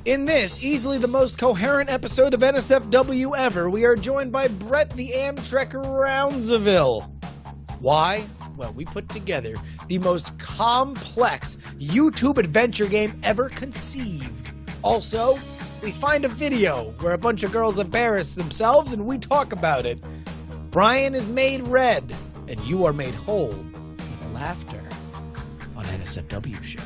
In this, easily the most coherent episode of NSFW ever, we are joined by Brett the Amtrak Rounsaville. Why? Well, we put together the most complex YouTube adventure game ever conceived. Also, we find a video where a bunch of girls embarrass themselves and we talk about it. Brian is made red, and you are made whole with laughter on NSFW Show.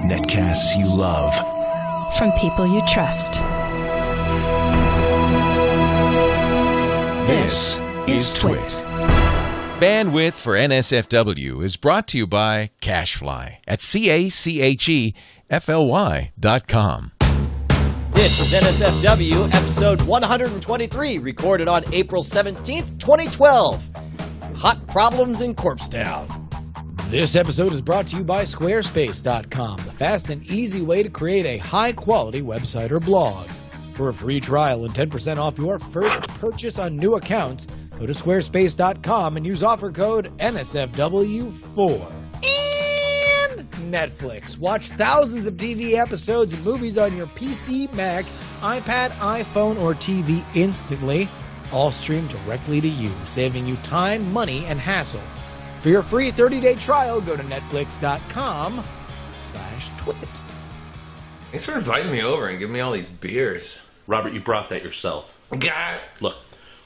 Netcasts you love. From people you trust. This is Twit. Bandwidth for NSFW is brought to you by Cashfly at CACHEFLY.com. This is NSFW, episode 123, recorded on April 17th, 2012. Hot problems in Corpsetown. This episode is brought to you by Squarespace.com, the fast and easy way to create a high-quality website or blog. For a free trial and 10% off your first purchase on new accounts, go to Squarespace.com and use offer code NSFW4. And Netflix. Watch thousands of TV episodes and movies on your PC, Mac, iPad, iPhone, or TV instantly, all streamed directly to you, saving you time, money, and hassle. For your free 30-day trial, go to netflix.com/twit. Thanks for inviting me over and giving me all these beers. Robert, you brought that yourself. God. Look,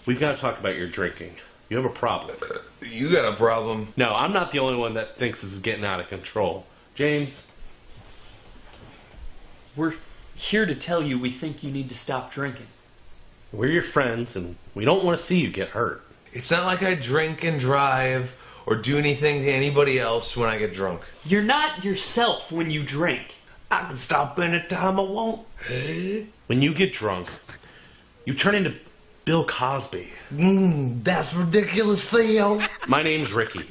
we've got to talk about your drinking. You have a problem. You got a problem. No, I'm not the only one that thinks this is getting out of control. James? We're here to tell you we think you need to stop drinking. We're your friends, and we don't want to see you get hurt. It's not like I drink and drive or do anything to anybody else when I get drunk. You're not yourself when you drink. I can stop anytime I want. When you get drunk, you turn into Bill Cosby. That's ridiculous, Theo. My name's Ricky.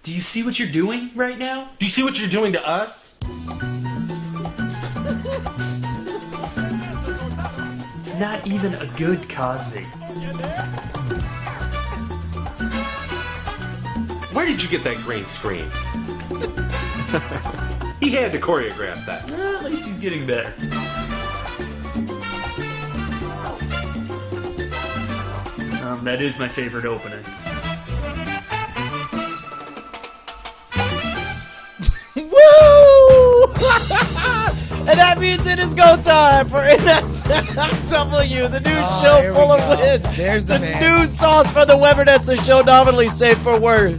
Do you see what you're doing right now? Do you see what you're doing to us? It's not even a good Cosby. Where did you get that green screen? He had to choreograph that. Well, at least he's getting better. That is my favorite opening. And that means it is go time for NSFW, the new show full of win. There's the man. New sauce for the Weber. That's the show nominally safe for worse,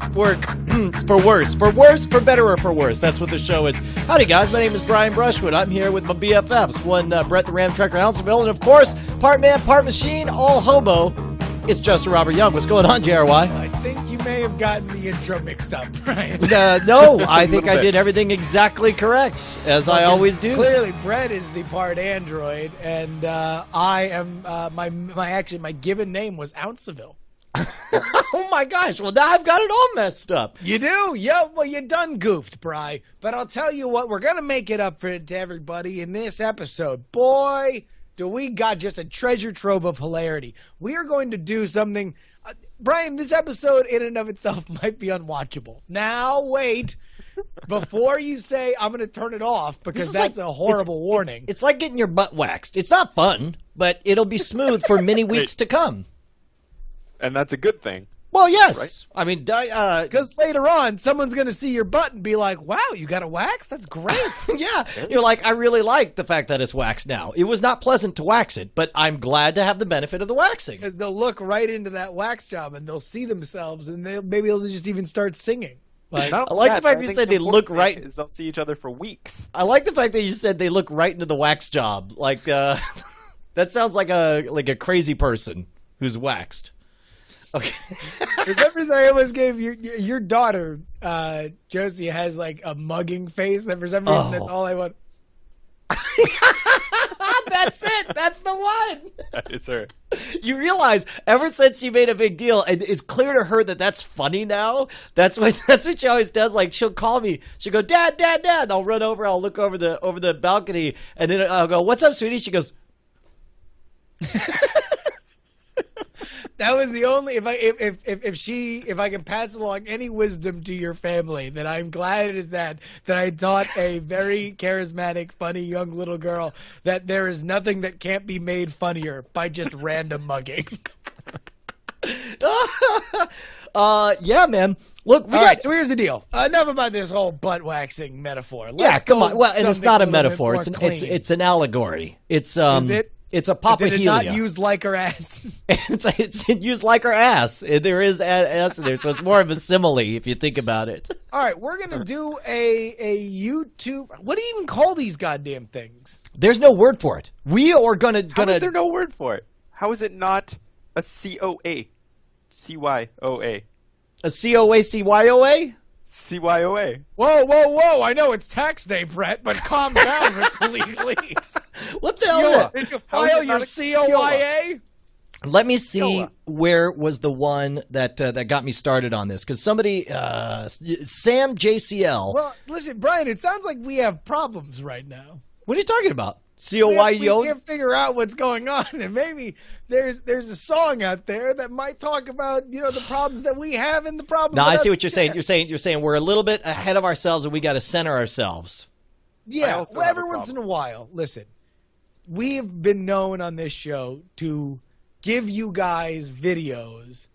for better, or for worse. That's what the show is. Howdy, guys. My name is Brian Brushwood. I'm here with my BFFs, one Brett the Ramtrucker Rounsaville, and of course, part man, part machine, all hobo. It's Justin Robert Young. What's going on, JRY? I think you may have gotten the intro mixed up, Brian. No, I think I did everything exactly correct, as I always do. Clearly, Brett is the part android, and I am my given name was Ounceville. Oh my gosh! Well, now I've got it all messed up. You do? Yeah. Well, you done goofed, Bri. But I'll tell you what, we're gonna make it up to everybody in this episode. Boy, do we got just a treasure trove of hilarity. We are going to do something. Brian, this episode in and of itself might be unwatchable. Now, wait. Before you say I'm going to turn it off, because that's a horrible warning. It's like getting your butt waxed. It's not fun, but it'll be smooth for many weeks to come. And that's a good thing. Well, yes. Right? I mean, because later on, someone's going to see your butt and be like, wow, you got a wax? That's great. Yeah. You're like, I really like the fact that it's waxed now. It was not pleasant to wax it, but I'm glad to have the benefit of the waxing. Because they'll look right into that wax job and they'll see themselves and maybe they'll just even start singing. Like, I like the fact you said they look right. Is they'll see each other for weeks. I like the fact that you said they look right into the wax job. Like, that sounds like a crazy person who's waxed. Okay. For some reason, I almost gave your daughter, Josie, has like a mugging face. And for some reason, that's all I want. That's it. That's the one. That is her. You realize ever since you made a big deal, and it's clear to her that that's funny now. That's what she always does. Like, she'll call me. She'll go, Dad, Dad, Dad. And I'll run over. I'll look over the balcony, and then I'll go, what's up, sweetie? She goes. That was the only if I can pass along any wisdom to your family, then I'm glad it is that I taught a very charismatic, funny young little girl that there is nothing that can't be made funnier by just random mugging. Yeah, man. Look, All right, so here's the deal. Enough about this whole butt waxing metaphor. Yeah, come on. Well, and it's not a metaphor. It's It's an allegory. It's Is it? It's a Did it papahelia. not use like her ass? it's used like her ass. There is ass in there, so it's more of a simile if you think about it. All right, we're gonna do a YouTube. What do you even call these goddamn things? There's no word for it. We are gonna. How is there no word for it? How is it not a COA? CYOA. A COACYOA? CYOA. Whoa! I know it's tax day, Brett, but calm down, please. What the hell? Did you How is file it your not a COYA? Let me see where was the one that got me started on this, because somebody, Sam JCL. Well, listen, Brian, it sounds like we have problems right now. What are you talking about? We COYO? can't figure out what's going on, and maybe there's a song out there that might talk about the problems that we have and the problems. No, that I see others what you're saying. You're saying we're a little bit ahead of ourselves, and we got to center ourselves. Yeah, also well, have a every once in a problem. while. Listen, we've been known on this show to give you guys videos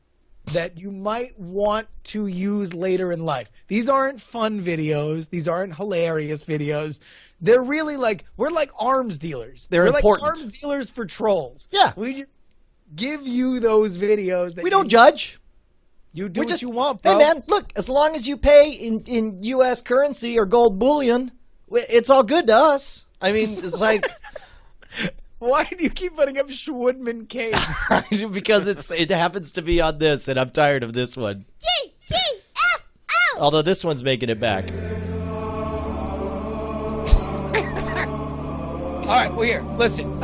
that you might want to use later in life. These aren't fun videos. These aren't hilarious videos. They're really we're like arms dealers. They're We're important. like arms dealers for trolls. Yeah. We just give you those videos. That We don't judge. You do We what just you want, Hey, bro. man, look, as long as you pay in U.S. currency or gold bullion, it's all good to us. I mean, it's like... Why do you keep putting up Schwoodman Cave? because it happens to be on this, and I'm tired of this one. Although this one's making it back. All right, well here, listen.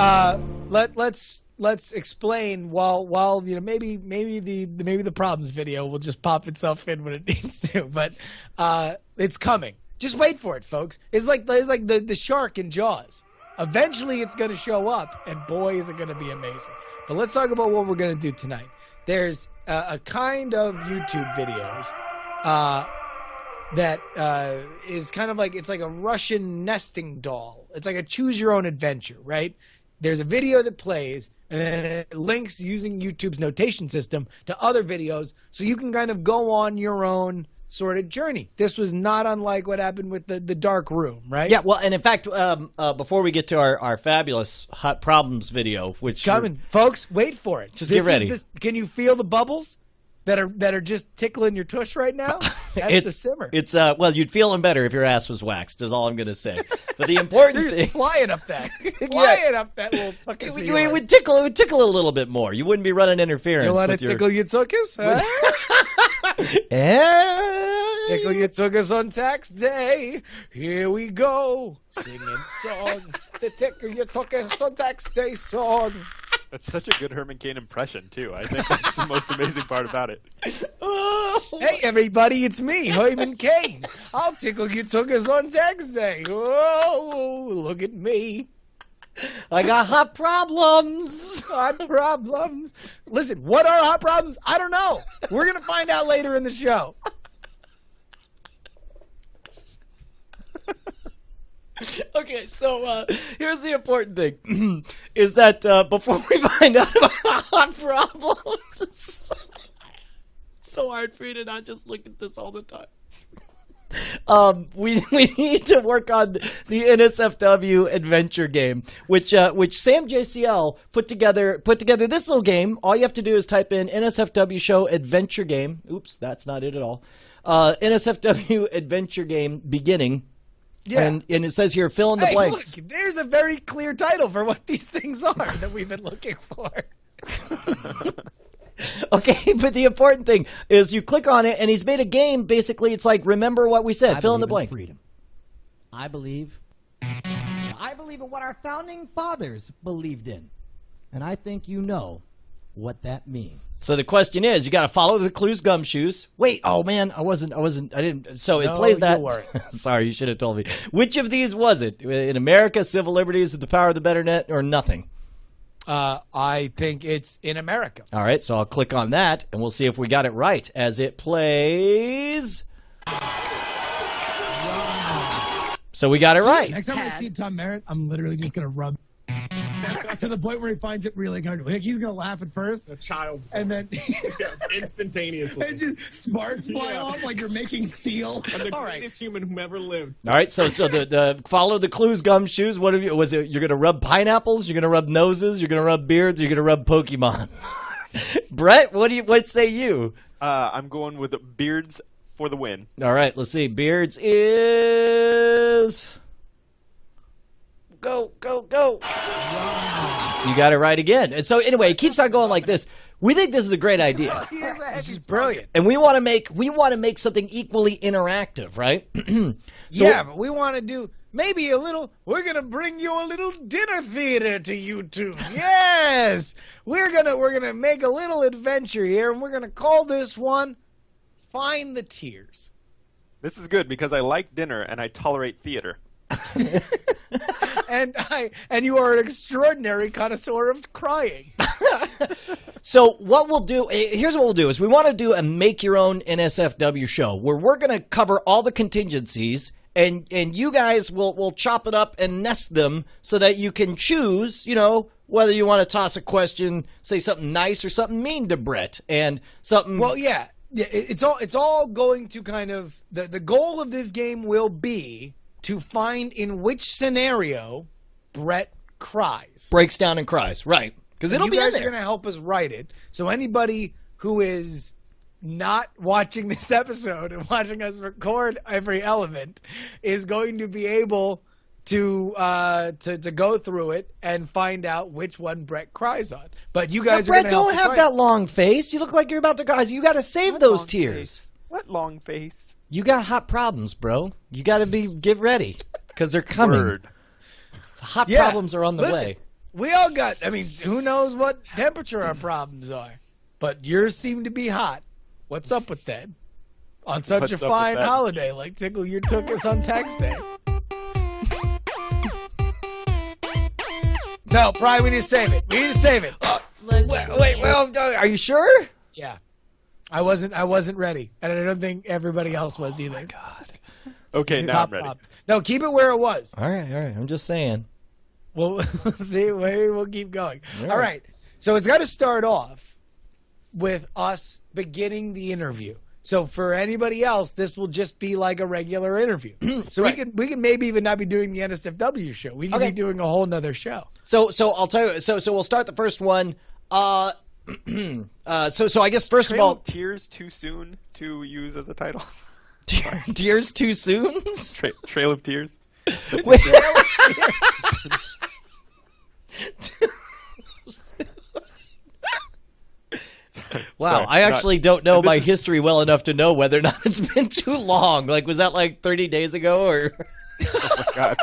Let's explain while maybe the problems video will just pop itself in when it needs to, but it's coming. Just wait for it, folks. It's like the shark in Jaws. Eventually, it's going to show up, and boy, is it going to be amazing. But let's talk about what we're going to do tonight. There's a kind of YouTube videos that is kind of like, it's like a Russian nesting doll. It's like a choose your own adventure, right? There's a video that plays, and then it links using YouTube's notation system to other videos, so you can kind of go on your own sort of journey. This was not unlike what happened with the dark room, right? Yeah, well, and in fact, before we get to our fabulous Hot Problems video, which It's coming. Folks, wait for it. Just get ready. Can you feel the bubbles that are just tickling your tush right now? That's the simmer. It's well, you'd feel them better if your ass was waxed, is all I'm going to say. But the important They're thing... just flying up that little tuchus of It yours. would tickle a little bit more. You wouldn't be running interference. You want to with your... tickle your tuchus? Huh? Tickle your tuchus on tax day. Here we go. Singing song. The tickle your tuchus on tax day song. That's such a good Herman Cain impression, too. I think that's the most amazing part about it. Hey, everybody, it's me, Herman Cain. I'll tickle your tuchus on tax day. Oh, look at me. I got hot problems. Hot problems. Listen, what are hot problems? I don't know. We're going to find out later in the show. Okay, so here's the important thing, is that before we find out about hot problems, it's so hard for you to not just look at this all the time. We need to work on the NSFW adventure game, which Sam JCL put together this little game. All you have to do is type in NSFW show adventure game. Oops, that's not it at all. NSFW adventure game beginning. Yeah. And it says here, fill in the blanks. Look, there's a very clear title for what these things are that we've been looking for. Okay, but the important thing is you click on it, and he's made a game. Basically, it's like, remember what we said. Fill in the blank. Freedom. I believe in what our founding fathers believed in. And I think you know what that means. So the question is, you got to follow the clues, gumshoes. Wait, oh man, I didn't. So it plays that. You weren't. Sorry, you should have told me. Which of these was it? In America, civil liberties, the power of the better net, or nothing? I think it's in America. All right, so I'll click on that, and we'll see if we got it right as it plays. So we got it right. Next time I see Tom Merritt, I'm literally just going to rub to the point where he finds it really hard. Like, he's going to laugh at first. A child. And then instantaneously. and just sparks fly off like you're making steel. I'm the greatest human who ever lived. All right, so the follow the clues, Gumshoes. What have you? Was it you're gonna rub pineapples? You're gonna rub noses? You're gonna rub beards? You're gonna rub Pokemon? Brett, what say you? I'm going with beards for the win. All right, let's see. Beards is go. You got it right again. And so anyway, it keeps on going like this. We think this is a great idea. This is brilliant. And we want to make something equally interactive, right? Yeah, but we want to do maybe a little. We're gonna bring you a little dinner theater to YouTube. Yes, we're gonna make a little adventure here, and we're gonna call this one "Find the Tears." This is good because I like dinner and I tolerate theater. and you are an extraordinary connoisseur of crying. So what we'll do, here's what we'll do, is we want to do a make-your-own NSFW show where we're going to cover all the contingencies, and you guys will chop it up and nest them so that you can choose, whether you want to toss a question, say something nice or something mean to Brett, and something... Well, yeah, it's all going to kind of... The goal of this game will be to find in which scenario Brett cries. Breaks down and cries, right. Because it'll be in there. You guys are going to help us write it. So anybody who is not watching this episode and watching us record every element is going to be able to go through it and find out which one Brett cries on. But you guys are going to help us Brett, don't have that long face. You look like you're about to cry. You got to save those tears. Face? What long face? You got hot problems, bro. You got to get ready because they're coming. Word. Hot problems are on the way. We all got, who knows what temperature our problems are. But yours seem to be hot. What's up with that? On such a fine holiday like Tickle You Took Us on Tax Day. No, probably we need to save it. We need to save it. Wait, are you sure? Yeah. I wasn't ready. And I don't think everybody else was either. Oh my God. Okay, now I'm ready. Pops. No, keep it where it was. All right. I'm just saying. We'll see. We'll keep going. All right. So it's got to start off with us beginning the interview. So for anybody else, this will just be like a regular interview. So we can maybe even not be doing the NSFW show. We can be doing a whole nother show. So I'll tell you. So we'll start the first one. So I guess first of all, tears too soon to use as a title. Tears too soon. Trail of Tears. Wait. Wow, I actually don't know my history well enough to know whether or not it's been too long. Like, was that like 30 days ago or? Oh my God.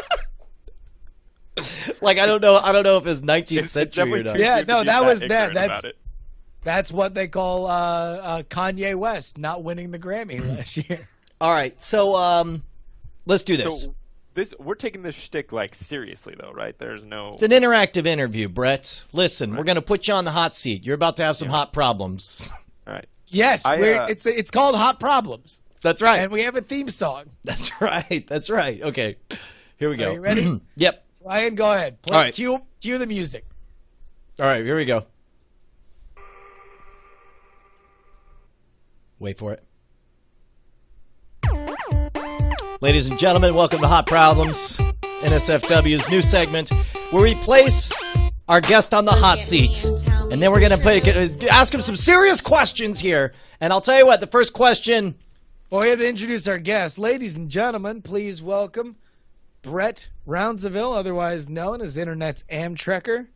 Like, I don't know if it's 19th century or not. Yeah, no, that was that. That's what they call Kanye West not winning the Grammy last year. All right, so let's do this. So we're taking this shtick like seriously though, right? There's no. It's an interactive interview, Brett. Listen, we're gonna put you on the hot seat. You're about to have some hot problems. All right. Yes, it's called Hot Problems. That's right. And we have a theme song. That's right. Okay, here we go. Are you ready? Yep. Ryan, go ahead. Play, all right. Cue the music. All right, here we go. Wait for it. Ladies and gentlemen, welcome to Hot Problems, NSFW's new segment, where we place our guest on the hot seat. And then we're going to ask him some serious questions here. And I'll tell you what, the first question... Well, we have to introduce our guest. Ladies and gentlemen, please welcome Brett Rounsaville, otherwise known as Internet's Amtrekker.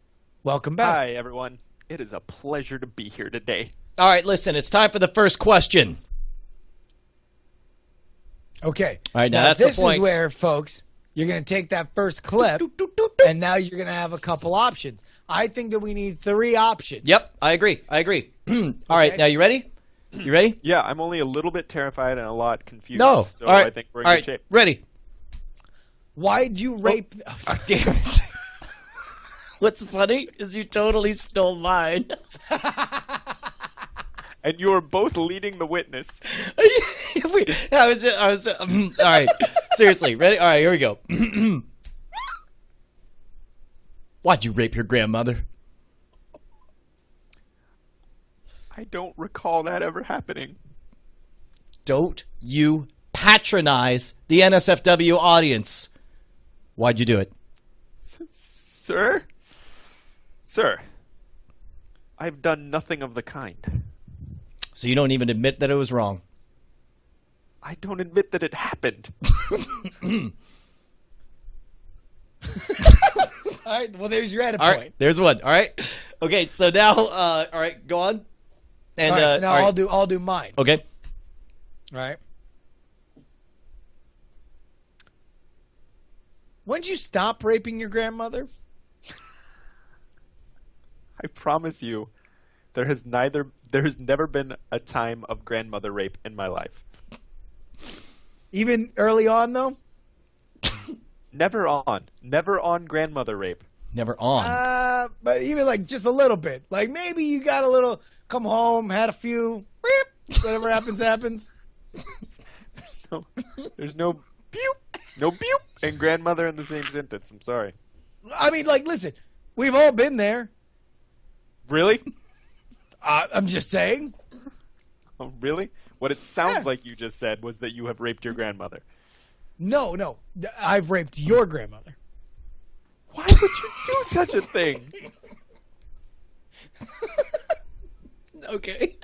Welcome back. Hi, everyone. It is a pleasure to be here today. All right, listen, it's time for the first question. Okay. All right, now that's the point. This is where, folks, you're going to take that first clip, and now you're going to have a couple options. I think that we need 3 options. Yep, I agree. All right, now you ready? You ready? Yeah, I'm only a little bit terrified and a lot confused. No. So all right. I think we're in good shape. Ready. Why'd you rape... Oh, damn it. What's funny is you totally stole mine. And you are both leading the witness. All right. Seriously, ready? All right, here we go. Why'd you rape your grandmother? I don't recall that ever happening. Don't you patronize the NSFW audience. Why'd you do it? Sir? Sir, I've done nothing of the kind. So you don't even admit that it was wrong? I don't admit that it happened. All right, well, there's your edit All right, point. there's one. All right. Okay, so now, all right, go on. And all right, so now all right. I'll do mine. Okay. All right. When'd you stop raping your grandmother? I promise you, there has never been a time of grandmother rape in my life. Even early on, though? Never on grandmother rape. Never on. But even like just a little bit. Like maybe you got a little, come home, had a few, whatever happens, happens. There's no pew, no pew, and grandmother in the same sentence. I'm sorry. I mean, like, listen, we've all been there. Really? I'm just saying. Oh, really? What it sounds like you just said was that you have raped your grandmother. No. I've raped your grandmother. Why would you do such a thing? Okay.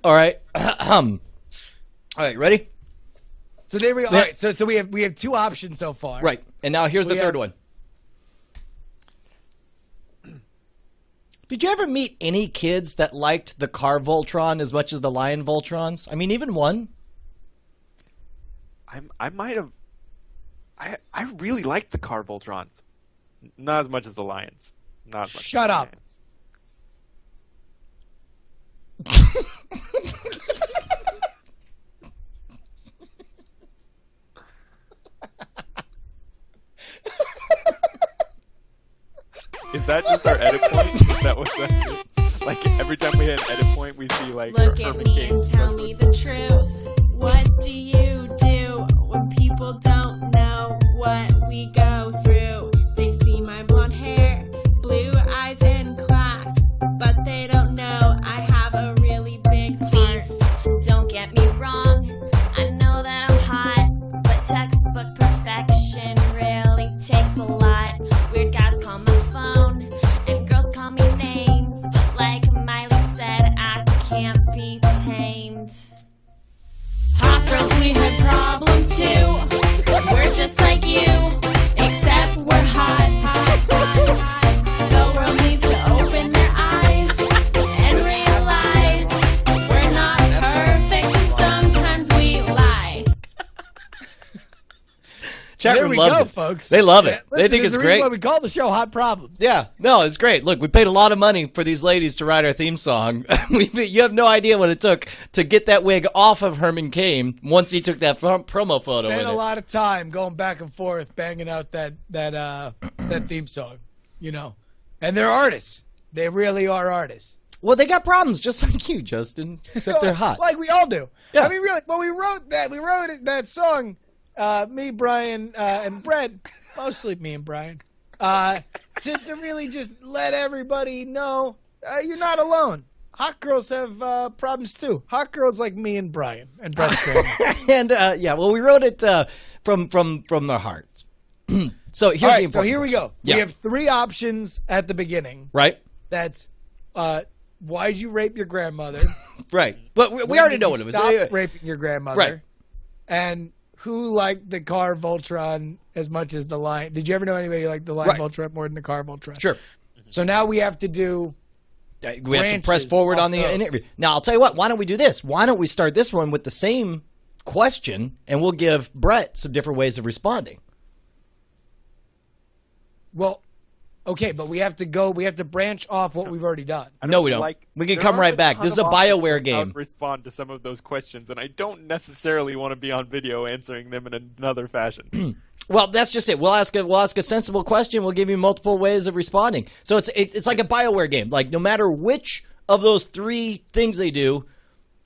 All right. All right, ready? So there we go. All right, so we have two options so far. Right. And now here's the third one. Did you ever meet any kids that liked the car Voltron as much as the lion Voltrons? I mean, even one? I might have. I really liked the car Voltrons. Not as much as the lions. Not as much. Shut as up. Is that just our edit point? Is that what that is? Like every time we hit an edit point, we see like look at Herman me Cain and tell special. me the truth. What do you do when people don't know what we go through? They see my blonde hair, blue eyes in class, but they don't know I have a really big heart. Don't get me wrong, I know that I'm hot, but textbook perfection really takes a lot. Weird guys call my phone, and girls call me names, but like Miley said, I can't be tamed. Hot girls, we had problems too. We're just like you, except we're hot. The world needs to open their eyes and realize we're not perfect and sometimes we lie. Chat There room we loves go, it. folks. They love it. Yeah, They listen, think there's it's a reason great. why we call the show Hot Problems. Yeah, no, it's great. Look, we paid a lot of money for these ladies to write our theme song. You have no idea what it took to get that wig off of Herman Cain once he took that promo photo with Spent a it. lot of time going back and forth, banging out that theme song, you know. And they're artists. They really are artists. Well, they got problems just like you, Justin, except they're hot. Like we all do. Yeah. I mean, really, when we wrote that song, me, Brian, and Brett, mostly me and Brian, to really just let everybody know you're not alone. Hot girls have problems too. Hot girls like me and Brian and Brett's grandma. And yeah, well, we wrote it from the heart. So here's All the right, important so here we go. Yeah. We have three options at the beginning. Right. That's why'd you rape your grandmother? Right. But we When already did know you what it was. Stop raping your grandmother. Right. And who liked the car Voltron as much as the lion? Did you ever know anybody who liked the lion Right. Voltron more than the car Voltron? Sure. So now we have to do. We have to press branches forward off on the those. interview. Now, I'll tell you what. Why don't we do this? Why don't we start this one with the same question, and we'll give Brett some different ways of responding. Well, okay, but we have to branch off what we've already done. I No, we don't. We can there come aren't right a back. ton This is of a options BioWare on how to game. respond to some of those questions, and I don't necessarily want to be on video answering them in another fashion. Well, that's just it. We'll ask a sensible question. We'll give you multiple ways of responding. So it's like a BioWare game. Like no matter which of those 3 things they do,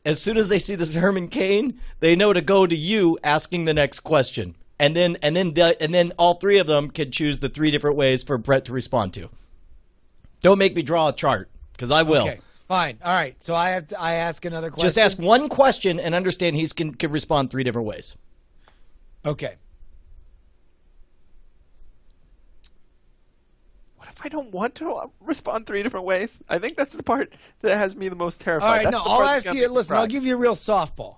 as soon as they see this Herman Cain, they know to go to you asking the next question, and then all 3 of them can choose the 3 different ways for Brett to respond to. Don't make me draw a chart because I will. Okay, fine. All right. So I ask another question. Just ask one question and understand he can respond 3 different ways. Okay. If I don't want to respond 3 different ways, I think that's the part that has me the most terrified. All right, that's no, the I'll part that's ask gonna you. make me Listen, cry. I'll give you a real softball.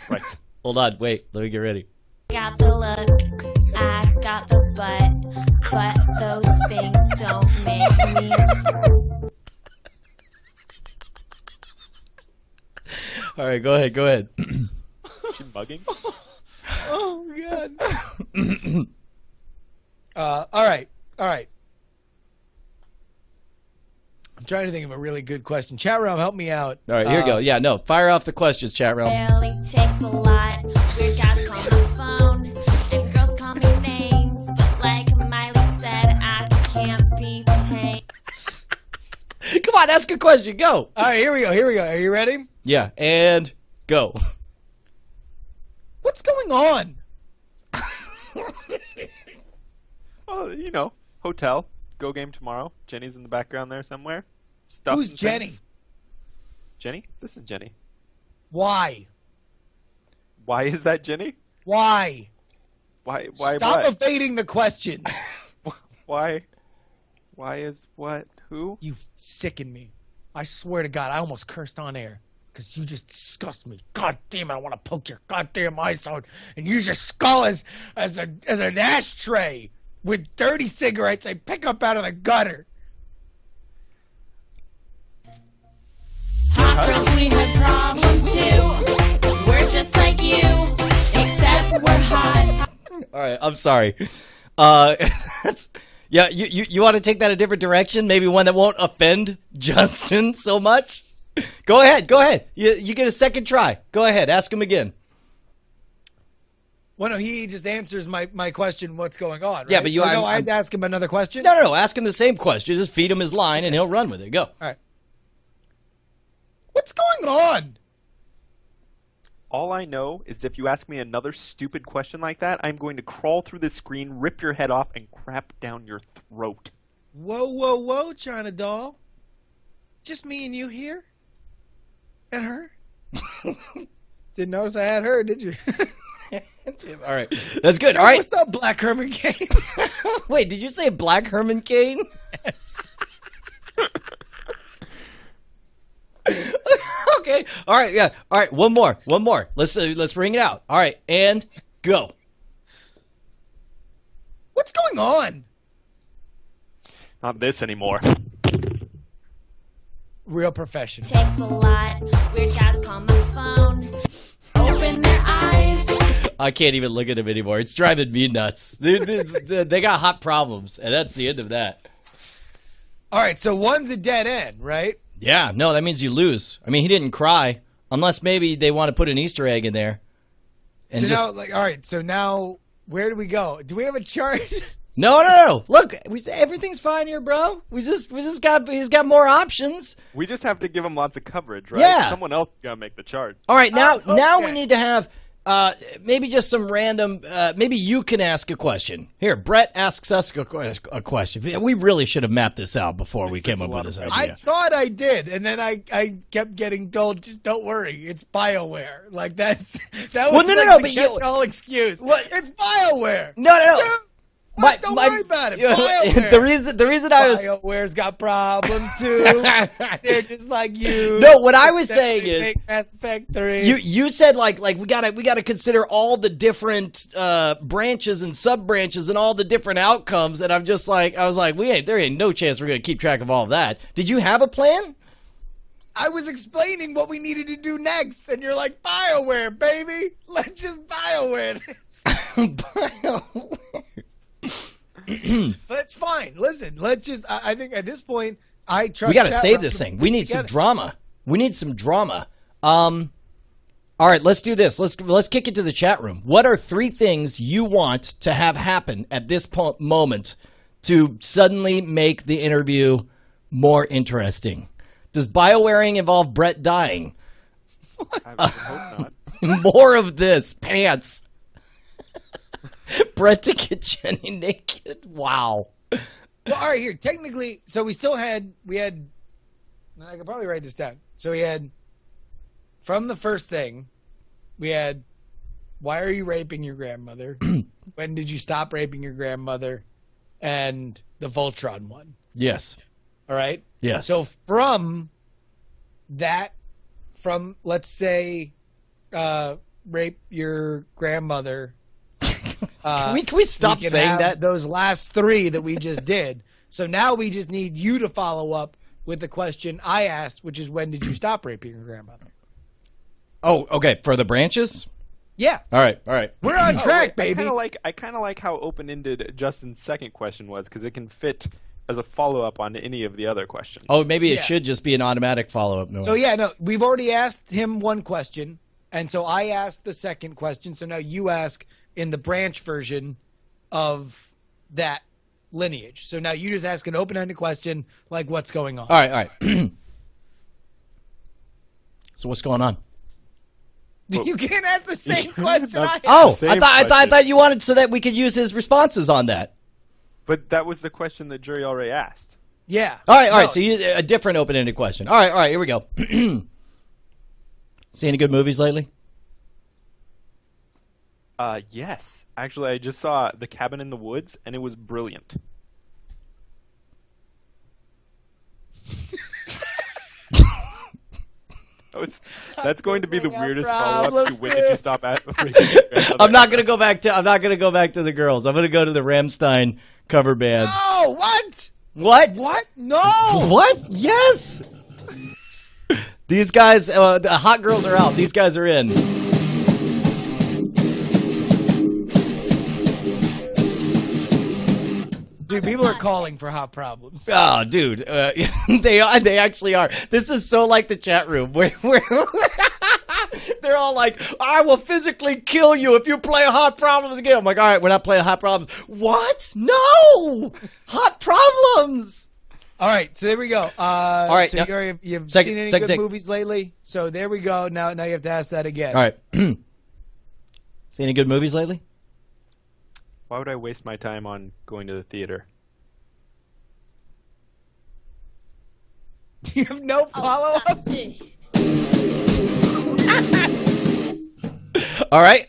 Right. Hold on, wait. Let me get ready. Got the look, I got the butt, but those things don't make me. All right, go ahead. She mugging? Oh God. All right. I'm trying to think of a really good question. Chat room, help me out. All right, here you go. Yeah, no, fire off the questions, chat room. Really takes a lot. Weird guys call my phone, and girls call me names. But like Miley said, I can't be tamed. Come on, ask a question. Go. All right, here we go. Are you ready? Yeah, and go. What's going on? Oh, you know, hotel. Go game tomorrow. Jenny's in the background there somewhere. Stuff. Who's and Jenny? things. Jenny? This is Jenny. Why? Why is that Jenny? Why? Why Stop what? evading the question. Why? Why is what? Who? You sicken me. I swear to God, I almost cursed on air because you just disgust me. God damn it, I want to poke your goddamn eyes out and use your skull as an ashtray with dirty cigarettes they pick up out of the gutter. Hot girls, we have problems too. We're just like you, except we're hot. All right, I'm sorry. Yeah, you want to take that a different direction? Maybe one that won't offend Justin so much? Go ahead. You get a second try. Go ahead, ask him again. Well, no, he just answers my question, what's going on, right? Yeah, but I had to ask him another question? No, ask him the same question. Just feed him his line, and he'll run with it. Go. All right. What's going on? All I know is if you ask me another stupid question like that, I'm going to crawl through the screen, rip your head off, and crap down your throat. Whoa, China doll. Just me and you here? And her? Didn't notice I had her, did you? All right, that's good. All right. What's up, Black Herman Cain? Wait, did you say Black Herman Cain? Yes. Okay. All right. Yeah. All right. One more. Let's ring it out. All right, and go. What's going on? Not this anymore. Real professional. Takes a lot. Weird guys call my phone. Open their eyes. I can't even look at him anymore. It's driving me nuts. They got hot problems, and that's the end of that. All right, so one's a dead end, right? Yeah, no, that means you lose. I mean, he didn't cry, unless maybe they want to put an Easter egg in there. And so now, all right, so now where do we go? Do we have a chart? No. Look, everything's fine here, bro. He's got more options. We just have to give him lots of coverage, right? Yeah. Someone else is going to make the chart. All right, now okay. we need to have maybe just some random. Maybe you can ask a question. Here, Brett asks us a question. We really should have mapped this out before we came up with this idea. I thought I did, and then I kept getting told, just don't worry, it's BioWare. Like that was no, the but catch-all excuse. What? It's BioWare. No. Don't worry about it. BioWare. The reason I was BioWare's got problems too. They're just like you. No, what I was saying is Mass Effect 3. You said like we gotta consider all the different branches and sub branches and all the different outcomes, and I was like there ain't no chance we're gonna keep track of all of that. Did you have a plan? I was explaining what we needed to do next, and you're like, BioWare, baby. Let's just BioWare this. BioWare. But it's fine. Listen, let's just. I think at this point, I trust. We got to chat save room this to thing. put We it need some together. drama. We need some drama. All right, let's do this. Let's kick it to the chat room. What are 3 things you want to have happen at this moment to suddenly make the interview more interesting? Does biowearing involve Brett dying? I would hope not. More of this. Pants. Brett to get Jenny naked. Wow. Well, all right, here. Technically, so we had, I could probably write this down. So we had, from the first thing, we had, why are you raping your grandmother? When did you stop raping your grandmother? And the Voltron one. Yes. All right? Yes. So from that, let's say, rape your grandmother. Can we stop saying that? Those last 3 that we just did. So now we just need you to follow up with the question I asked, which is, when did you stop raping your grandmother? Oh, okay. For the branches? Yeah. All right. We're on track, baby. I kind of like how open-ended Justin's second question was, because it can fit as a follow-up on any of the other questions. Oh, maybe it should just be an automatic follow-up. No. So yeah, no, we've already asked him one question, and so I asked the second question. So now you ask in the branch version of that lineage. So now you just ask an open-ended question, like what's going on. All right. So what's going on? You can't ask the same question. I thought you wanted so that we could use his responses on that. But that was the question the jury already asked. Yeah. All right. So a different open-ended question. All right. Here we go. See any good movies lately? Yes. Actually, I just saw The Cabin in the Woods, and it was brilliant. That's going to be the weirdest follow-up to when did you stop at? I'm not gonna go back to the girls. I'm gonna go to the Rammstein cover band. Oh, what? What? No. What? Yes. These guys, the hot girls are out. These guys are in. Dude, people are calling for hot problems. Oh, dude, they actually are. This is so like the chat room where they're all like, "I will physically kill you if you play Hot Problems again." I'm like, "All right, we're not playing Hot Problems." What? No, Hot Problems. All right, so there we go. All right, so now, you've seen any good movies lately? So there we go. Now you have to ask that again. All right. See any good movies lately? Why would I waste my time on going to the theater? You have no follow-up? All right.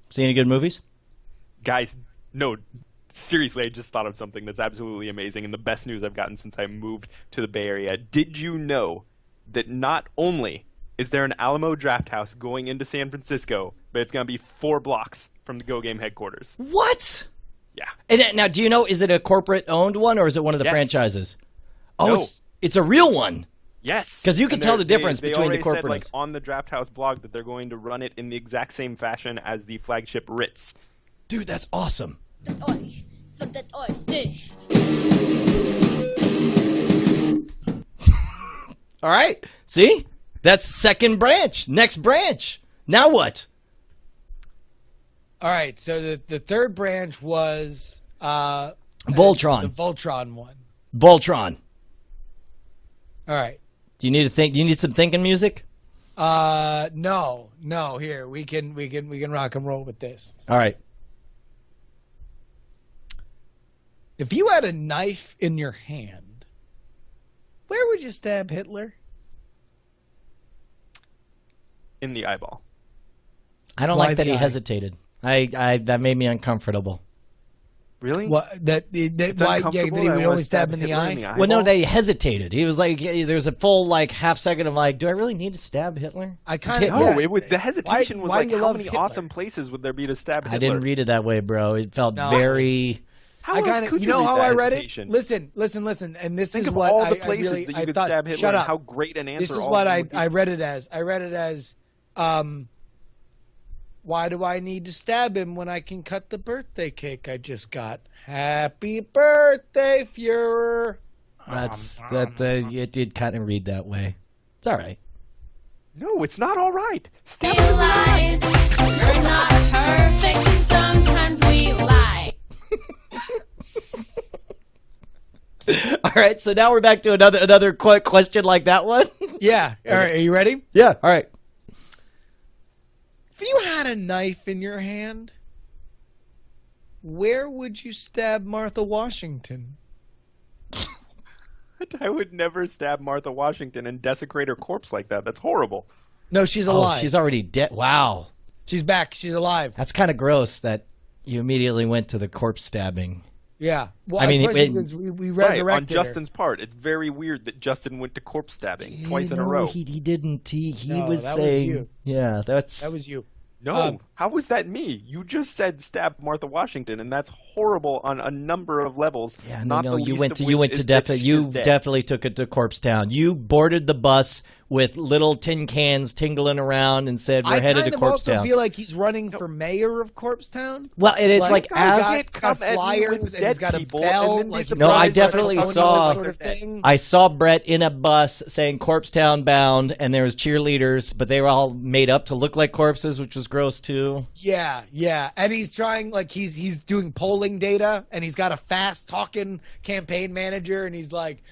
See any good movies? Guys, no. Seriously, I just thought of something that's absolutely amazing and the best news I've gotten since I moved to the Bay Area. Did you know that not only is there an Alamo Draft House going into San Francisco, but it's going to be 4 blocks from the Go Game headquarters? What? Yeah. And now, do you know, is it a corporate-owned one or is it one of the franchises? Oh, no. It's a real one. Yes. Because you can tell the difference between the corporate. They already said, on the Draft House blog, that they're going to run it in the exact same fashion as the flagship Ritz. Dude, that's awesome. All right. See? That's second branch. Next branch. Now what? All right. So the third branch was Voltron. The Voltron one. Voltron. All right. Do you need to think? Do you need some thinking music? No. Here we can rock and roll with this. All right. If you had a knife in your hand, where would you stab Hitler? In the eyeball. I don't like that he hesitated. That made me uncomfortable. Really? What? Why? Yeah, that he would only stab him in the eye. Well, no, they hesitated. He was like, there's a full half second of do I really need to stab Hitler? I kind of the hesitation was how many awesome places would there be to stab Hitler? I didn't read it that way, bro. It felt very. How else could you know how I read hesitation? it? Listen, and this Think is of what all I the places really that you could thought, stab Hitler. Shut And up. how great an answer! This is all what of them I read it as. I read it as, why do I need to stab him when I can cut the birthday cake I just got? Happy birthday, Fuhrer. It did kind of read that way. It's all right. No, it's not all right. Stab Lies. We're not perfect, and sometimes we lie. All right, so now we're back to another question like that one. Yeah. All right. Are you ready? Yeah. All right. If you had a knife in your hand, where would you stab Martha Washington? I would never stab Martha Washington and desecrate her corpse like that. That's horrible. No, she's alive. She's already dead. Wow. She's back. She's alive. That's kind of gross that you immediately went to the corpse stabbing. Yeah. Well, I mean, we Right, resurrected on her. Justin's part. It's very weird that Justin went to corpse stabbing twice in a No, row. He didn't. He No, was that was saying. you. Yeah, That was you. No, how was that me? You just said stab Martha Washington, and that's horrible on a number of levels. Yeah, not no, the you least went of to which is that she is you dead. definitely took it to Corpse Town. You boarded the bus with little tin cans tingling around and said, "We're headed to Corpse I Town." feel like he's running for mayor of Corpse Town. Well, and it's like he's as got flyers and he's got a bell. Like, no, I surprise definitely phone saw. sort of thing. I saw Brett in a bus saying Corpse Town bound, and there was cheerleaders, but they were all made up to look like corpses, which was gross too. Yeah, and he's trying like he's doing polling data, and he's got a fast talking campaign manager, and he's like,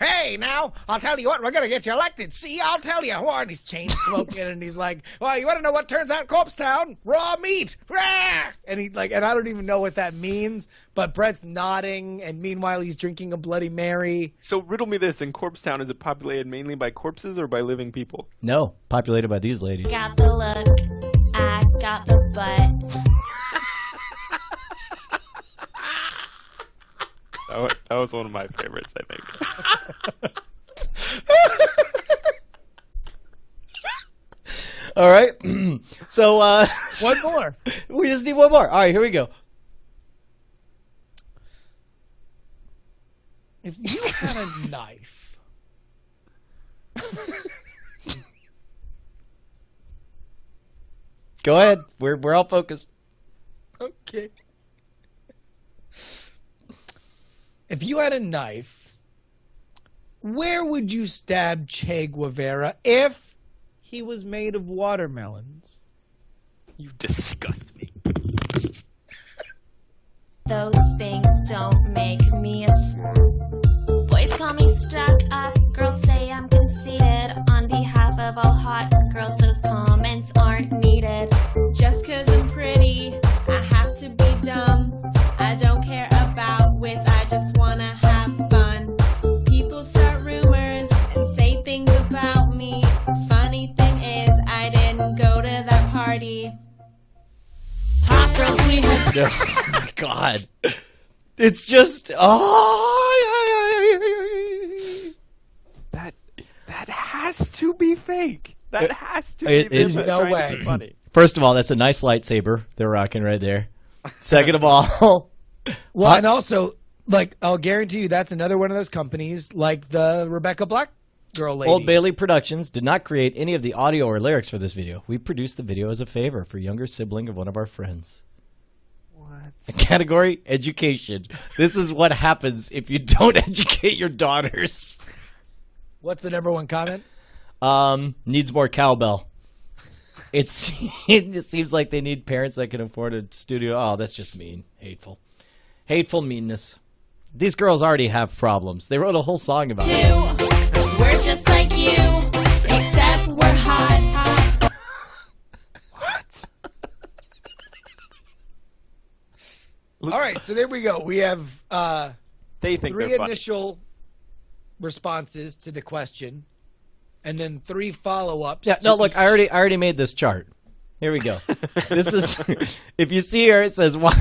hey, now I'll tell you what, we're gonna get you elected. See, I'll tell you what. And he's chain smoking, and he's like, well, you want to know what turns out Corpse Town? Raw meat. Rah! And he and I don't even know what that means, but Brett's nodding, and meanwhile he's drinking a Bloody Mary. So riddle me this: in Corpse Town, is it populated mainly by corpses or by living people? No, populated by these ladies. Got the look, I got the butt. That was one of my favorites, I think. All right. So one more. We just need one more. All right, here we go. If you had a knife, go ahead. We're all focused. okay. If you had a knife, where would you stab Che Guevara if he was made of watermelons? You disgust me. Those things don't make me a boys call me stuck up, girls say I'm conceited. On behalf of all hot girls, those comments aren't needed. Just 'cause I'm pretty, I have to be dumb. I don't care about wits, I just wanna have fun. People start rumors and say things about me. Funny thing is, I didn't go to that party. Hot girls, we have. Oh my God. It's just That has to be fake. That has to be. There's no way. Funny. First of all, that's a nice lightsaber they're rocking right there. Second of all, Well, and also, like, I'll guarantee you that's another one of those companies, like the Rebecca Black girl lady. Old Bailey Productions did not create any of the audio or lyrics for this video. We produced the video as a favor for younger sibling of one of our friends. What? Category: education. This is what happens if you don't educate your daughters. What's the number one comment? Needs more cowbell. It seems like they need parents that can afford a studio. Oh, that's just mean. Hateful meanness. These girls already have problems. They wrote a whole song about it. We're just like you, except we're hot. All right, so there we go. We have They think three they're funny. initial responses to the question, and then three follow-ups. Yeah, to no, look, each. I already made this chart. Here we go. This is, if you see here, it says, why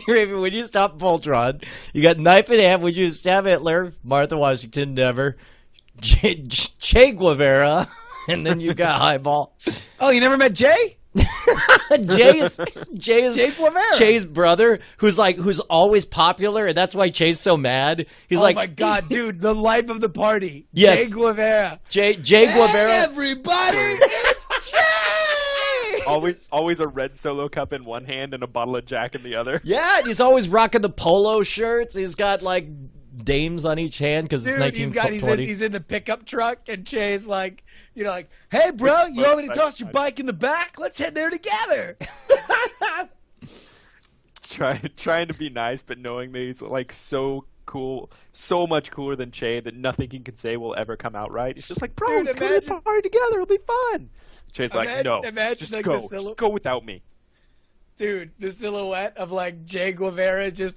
would you stop Voltron? You got knife in hand. Would you stab Hitler? Martha Washington, never. Che Guevara. And then you got Highball. Oh, you never met Jay? Jay is Che Guevara. Che's brother, who's always popular, and that's why Che's so mad. He's oh like, my God, dude, the life of the party. Yes. Che Guevara. Jay Guevara. Hey, everybody, it's Jay. Always a red Solo cup in one hand and a bottle of Jack in the other. Yeah, and he's always rocking the polo shirts. He's got like dames on each hand because it's Dude, 1920. he's in the pickup truck, and Che's like, hey, bro, you want me to toss your bike in the back? Let's head there together. Trying to be nice, but knowing that he's like so cool, so much cooler than Che that nothing he can say will ever come out right. It's just like, bro, Dude, let's go to the party together. It'll be fun. Che's like, no, just like go. Just go without me. Dude, the silhouette of like Che Guevara just.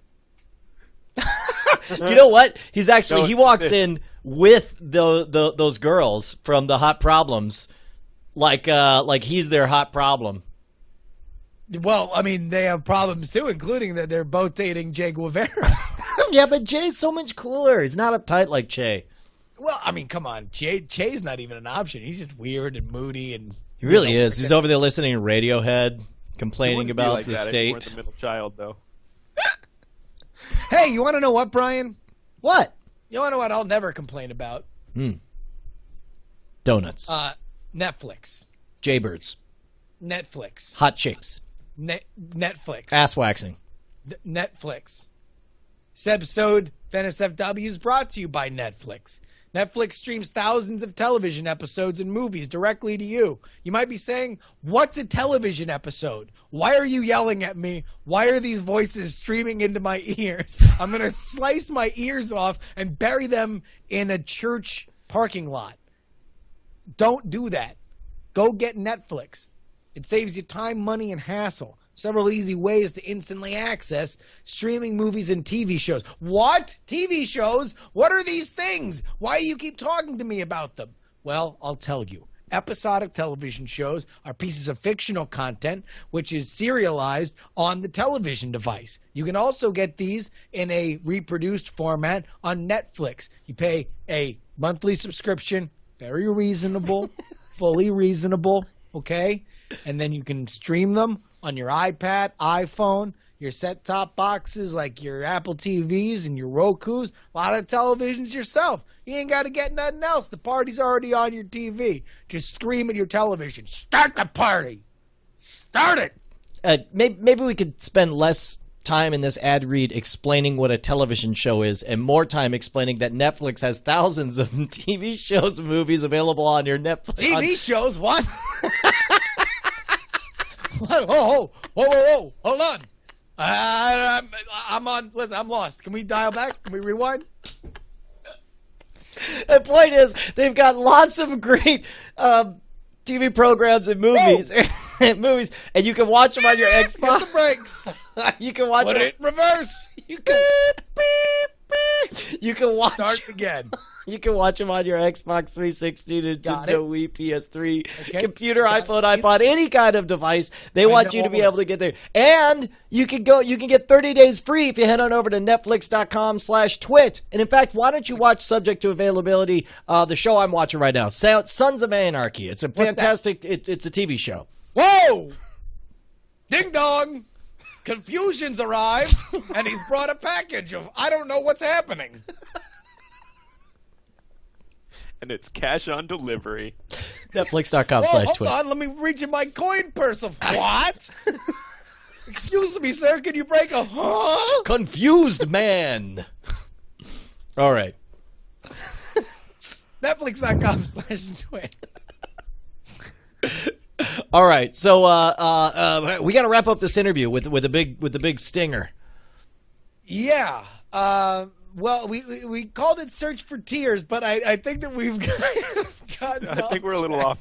You know what? He's actually he walks in with those girls from the Hot Problems, like he's their hot problem. Well, I mean, they have problems too, including that they're both dating Che Guevara. Yeah, but Che's so much cooler. He's not uptight like Che. Well, I mean, come on, Che's not even an option. He's just weird and moody, and he really is. He's over there listening to Radiohead, complaining about like the that state. If you weren't the middle child, though. Hey, you want to know what, Brian? What? You want to know what I'll never complain about? Donuts. Netflix. Jaybirds. Netflix. Hot chicks. Netflix. Ass waxing. Netflix. This episode of NSFW is brought to you by Netflix. Netflix streams thousands of television episodes and movies directly to you. You might be saying, what's a television episode? Why are you yelling at me? Why are these voices streaming into my ears? I'm going to slice my ears off and bury them in a church parking lot. Don't do that. Go get Netflix. It saves you time, money, and hassle. Several easy ways to instantly access streaming movies and TV shows. What? TV shows? What are these things? Why do you keep talking to me about them? Well, I'll tell you. Episodic television shows are pieces of fictional content which is serialized on the television device. You can also get these in a reproduced format on Netflix. You pay a monthly subscription, very reasonable, fully reasonable, okay? And then you can stream them on your iPad, iPhone, your set-top boxes like your Apple TVs and your Rokus, a lot of televisions yourself. You ain't got to get nothing else. The party's already on your TV. Just scream at your television. Start the party. Start it. Maybe we could spend less time in this ad read explaining what a television show is and more time explaining that Netflix has thousands of TV shows and movies available on your Netflix. TV shows? What? Whoa, hold on. I'm on. Listen, I'm lost. Can we dial back? Can we rewind? The point is, they've got lots of great TV programs and movies, and you can watch them on your Xbox. Hit the brakes. You can watch Put them. it in reverse. You can. You can watch. Start again. You can watch them on your Xbox 360, Nintendo Wii, PS3, Okay. computer, iPhone, iPod, any kind of device. They want you to be able to get there. And you can get 30 days free if you head on over to netflix.com/twit. And in fact, why don't you watch, subject to availability, the show I'm watching right now, Sons of Anarchy. It's a fantastic, it's a TV show. Whoa! Ding dong! Confusion's arrived, and he's brought a package of I don't know what's happening. And it's cash on delivery. Netflix.com/twit. Hold on, let me reach in my coin purse of what? Excuse me, sir, can you break a Confused man. All right. Netflix.com/twit. All right, so we got to wrap up this interview with the big stinger. Yeah. Well, we called it "Search for Tears," but I think that we've gotten. I think we're a little off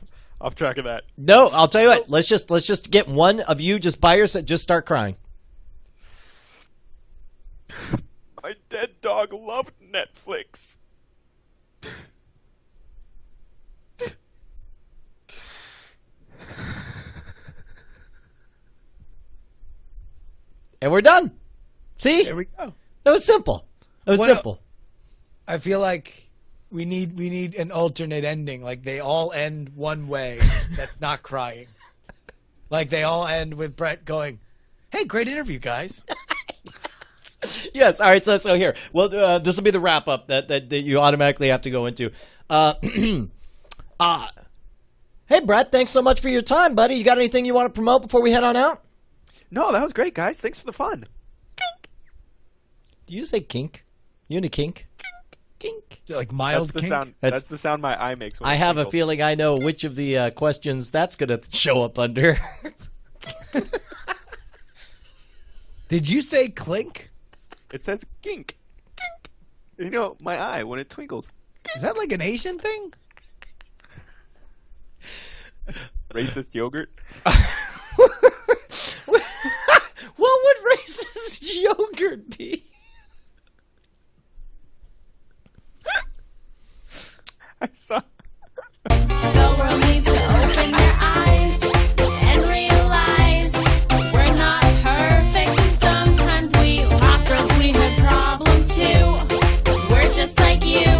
track of that. No, I'll tell you what. Let's just get one of you just by yourself. Just start crying. My dead dog loved Netflix. And we're done. See? There we go. That was simple. It was simple. I feel like we need an alternate ending. Like they all end one way. That's not crying. Like they all end with Brett going, "Hey, great interview, guys." Yes. All right. So here. Well, this will be the wrap up that you automatically have to go into. Hey, Brett. Thanks so much for your time, buddy. You got anything you want to promote before we head on out? No, that was great, guys. Thanks for the fun. Do you say kink? Unikink. Like mild That's the kink? sound. That's the sound my eye makes. When I it have a tinkles. feeling I know which of the questions that's going to show up under. Did you say clink? It says kink. You know, my eye when it twinkles. Is that like an Asian thing? Racist yogurt. What would racist yogurt be? I saw. The world needs to open their eyes and realize we're not perfect, and sometimes we hot girls, we have problems too. We're just like you,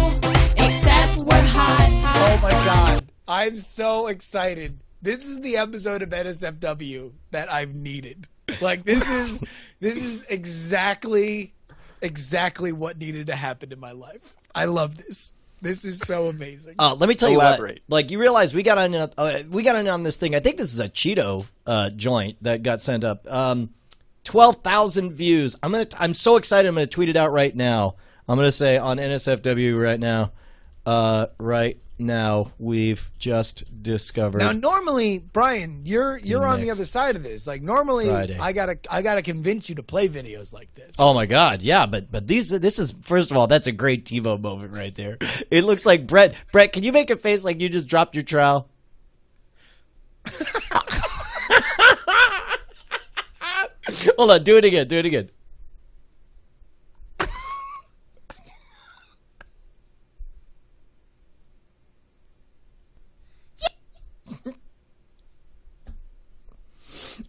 except we're hot. Oh my god. I'm so excited. This is the episode of NSFW that I've needed. Like this is exactly what needed to happen in my life. I love this. This is so amazing. Let me tell Elaborate. you what. Like you realize we got in on this thing. I think this is a Cheeto joint that got sent up. 12,000 views. I'm so excited. I'm gonna tweet it out right now. I'm gonna say on NSFW right now. Right now we've just discovered. Now normally, Brian, you're on the next other side of this. Like normally Friday. I gotta convince you to play videos like this. Oh my God, yeah, but this is, first of all, that's a great TiVo moment right there. It looks like Brett, can you make a face like you just dropped your trowel? Hold on, do it again.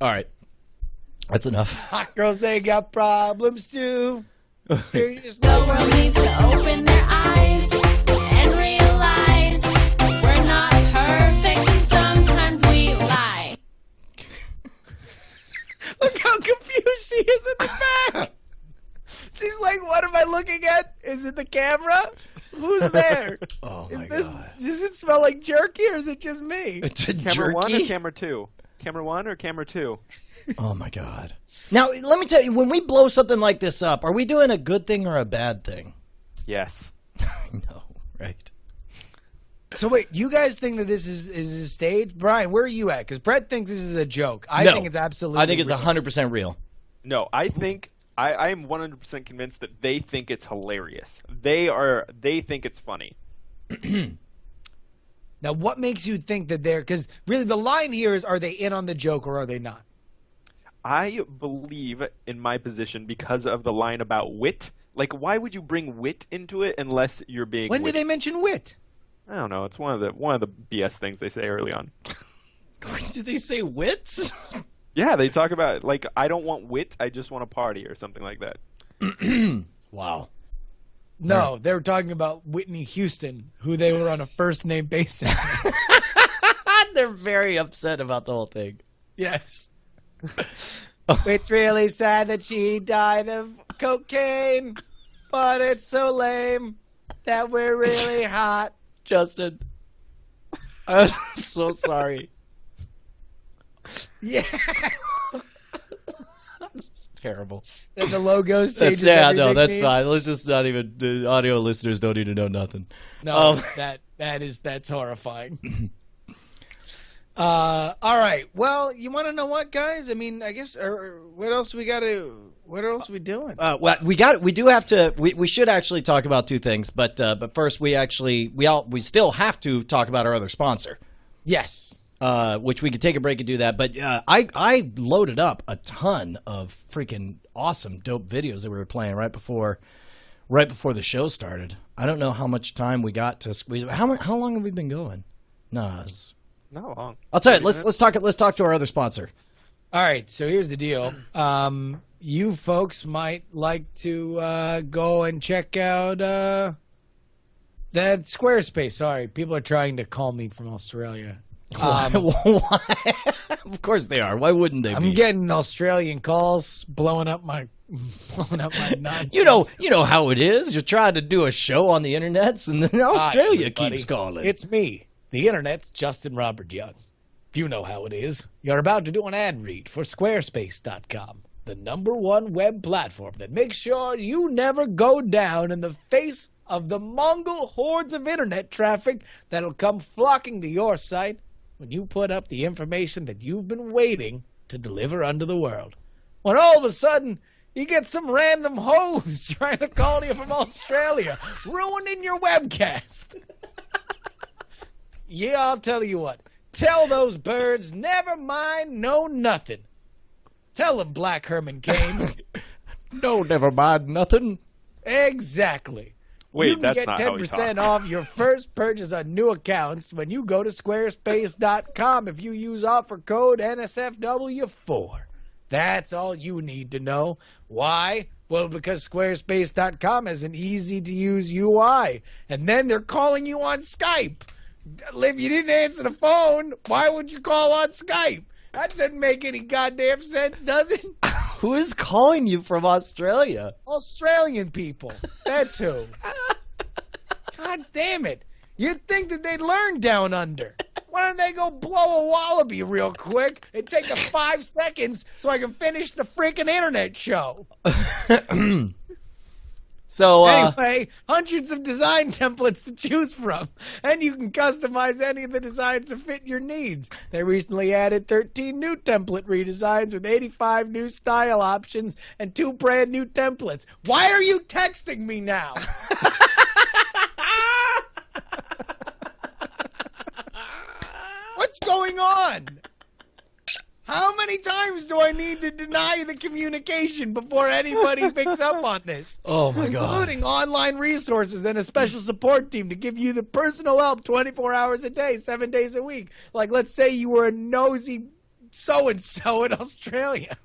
All right, that's enough. Hot girls, they got problems too. They're just The world needs to open their eyes and realize we're not perfect, and sometimes we lie. Look how confused she is in the back. She's like, what am I looking at? Is it the camera? Who's there? Oh my God. Does it smell like jerky or is it just me? It's a Camera one or jerky? camera two? Camera one or camera two? Oh my God. Now, let me tell you, when we blow something like this up, are we doing a good thing or a bad thing? Yes. No, right. So wait, you guys think that this is a stage? Brian, where are you at? Because Brett thinks this is a joke. I No. think it's absolutely I think it's real. 100% real. No, I think I am 100% convinced that they think it's hilarious. They think it's funny. Now, what makes you think that they're... Because really the line here is, are they in on the joke or are they not? I believe in my position because of the line about wit. Like, why would you bring wit into it unless you're being When witty? did they mention wit? I don't know. It's one of the BS things they say early on. Did they say wits? Yeah, they talk about, like, I don't want wit, I just want a party or something like that. Wow. No, they were talking about Whitney Houston, who they were on a first-name basis. They're very upset about the whole thing. Yes. It's really sad that she died of cocaine, but it's so lame that we're really hot. Justin, I'm so sorry. Yeah. It's terrible. And the logos changes. No, everything that's mean. fine. Let's just not even. The audio listeners don't need to know nothing. No, that's horrifying. All right. Well, you want to know what, guys? I mean, I guess. What else we got to? What else we doing? Well, we do have to. We should actually talk about two things, but first we still have to talk about our other sponsor. Yes. Which we could take a break and do that. But I loaded up a ton of freaking awesome, dope videos that we were playing right before the show started. I don't know how much time we got to squeeze. How long have we been going? No, not long. I'll tell you. Let's talk to our other sponsor. All right. So here's the deal. You folks might like to go and check out that Squarespace. Sorry, people are trying to call me from Australia. Why? Of course they are. Why wouldn't they? I'm getting Australian calls, blowing up my nonsense. You know how it is. You're trying to do a show on the internet, and then Australia keeps calling. It's me, the internet's Justin Robert Young. You know how it is. You're about to do an ad read for Squarespace.com. the #1 web platform that makes sure you never go down in the face of the Mongol hordes of internet traffic that'll come flocking to your site when you put up the information that you've been waiting to deliver unto the world. When all of a sudden, you get some random hoes trying to call you from Australia, ruining your webcast. Yeah, I'll tell you what. Tell those birds, never mind, no nothing. Tell them, Black Herman Cain. No, never mind nothing. Exactly. Wait, you can that's get not how he 10% talks. off your first purchase on new accounts when you go to squarespace.com if you use offer code NSFW4. That's all you need to know. Why? Well, because squarespace.com has an easy-to-use UI, and then they're calling you on Skype. If you didn't answer the phone, why would you call on Skype? That doesn't make any goddamn sense, does it? Who is calling you from Australia? Australian people. That's who. God damn it. You'd think that they'd learn down under. Why don't they go blow a wallaby real quick and take the 5 seconds so I can finish the freaking internet show? So, anyway, hundreds of design templates to choose from, and you can customize any of the designs to fit your needs. They recently added 13 new template redesigns with 85 new style options and 2 brand new templates. Why are you texting me now? What's going on? How many times do I need to deny the communication before anybody picks up on this? Oh, my God. Including online resources and a special support team to give you the personal help 24 hours a day, 7 days a week. Like, let's say you were a nosy so-and-so in Australia.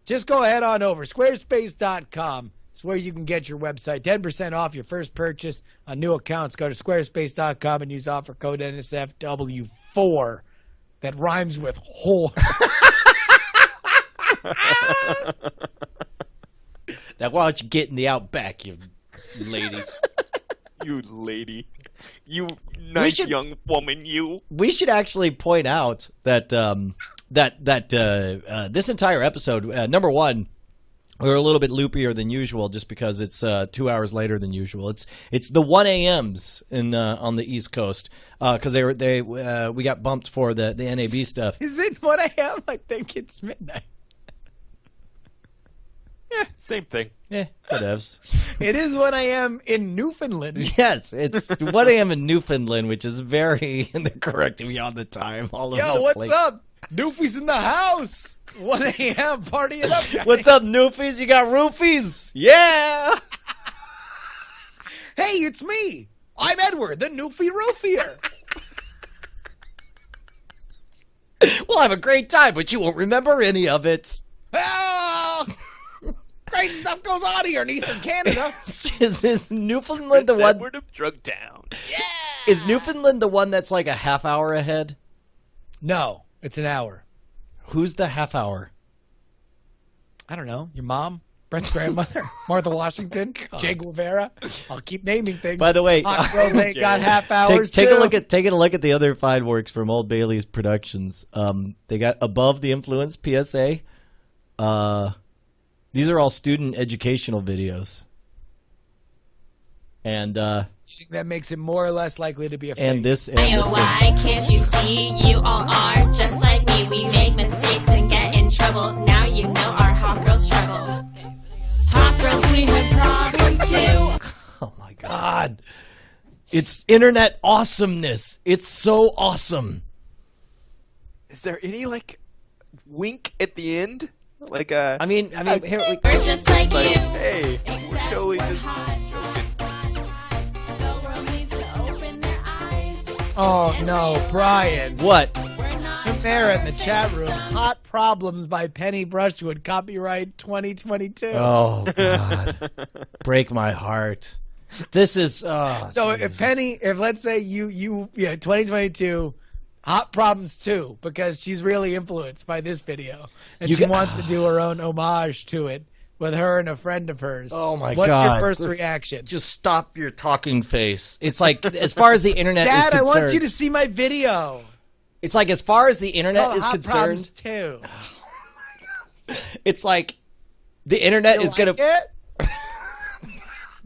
Just go ahead on over. Squarespace.com. It's where you can get your website. 10% off your first purchase on new accounts. Go to squarespace.com and use offer code NSFW4. That rhymes with whore. Now, why don't you get in the outback, you lady? You lady. You nice young woman, you. We should actually point out that this entire episode, #1, we're a little bit loopier than usual just because it's 2 hours later than usual. It's the 1 a.m.s on the East Coast because we got bumped for the NAB stuff. Is it 1 a.m.? I think it's midnight. Yeah, same thing. Yeah, whatevs. It is 1 a.m. in Newfoundland. Yes, it's 1 a.m. in Newfoundland, which is very, and they're correcting me on the time all over the Yo, place. what's up? Newfie's in the house. 1 a.m. Partying up, guys. What's up, Newfies? You got roofies? Yeah! Hey, it's me. I'm Edward, the Newfie Roofier. We'll have a great time, but you won't remember any of it. Oh, crazy stuff goes on here in Eastern Canada. Is Newfoundland the one? Edward of Drugtown. Yeah. Is Newfoundland the one that's like a half hour ahead? No, it's an hour. Who's the half hour? I don't know. Your mom? Brent's grandmother? Martha Washington? Che Guevara? I'll keep naming things. By the way, Hot girls ain't got half hours taking too. a look at the other fine works from Old Bailey's Productions. They got Above the Influence PSA. These are all student educational videos. And You think that makes it more or less likely to be a fake? and this Why can't you see? You all are just like me. We make mistakes and get in trouble. Now you know our hot girls struggle. Hot girls, we have problems too. Oh my God. It's internet awesomeness. It's so awesome. Is there any like wink at the end? Like a I mean here we We're just like you. Hey, we're totally just joking. The world needs to open their eyes. Oh no, Brian. What? Samara in the chat room. Hot Problems by Penny Brushwood. Copyright 2022. Oh God. Break my heart. This is So if Penny, if let's say you 2022, Hot Problems 2, because she's really influenced by this video. And she wants to do her own homage to it with her and a friend of hers. Oh my What's God. your first reaction? Just stop your talking face. It's like as far as the internet is Dad, concerned. I want you to see my video. It's like as far as the internet is Hot concerned. Problems 2. It's like the internet You is gonna. like it?